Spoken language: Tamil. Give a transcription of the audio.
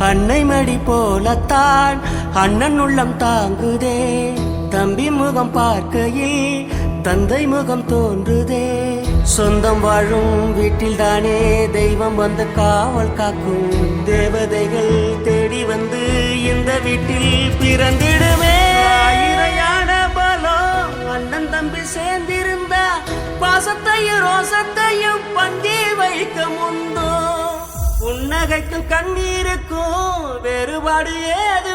அன்னை மடி போலத்தான் அண்ணன் உள்ளம் தாங்குதே. தம்பி முகம் பார்க்கையில் தந்தை முகம் தோன்றுதே. சொந்தம் வாழும் வீட்டில் தானே தெய்வம் வந்து காவல் காக்கும். தேவதைகள் தேடி வந்து இந்த வீட்டில் பிறந்திடுமே. ஆயிரையான பலம் அண்ணன் தம்பி சேர்ந்திருந்தா பாசத்தையும் ரோசத்தையும் பந்தி வைக்க முந்தோ. புன்னகைக்கும் கண்ணீருக்கும் வேறுபாடு ஏது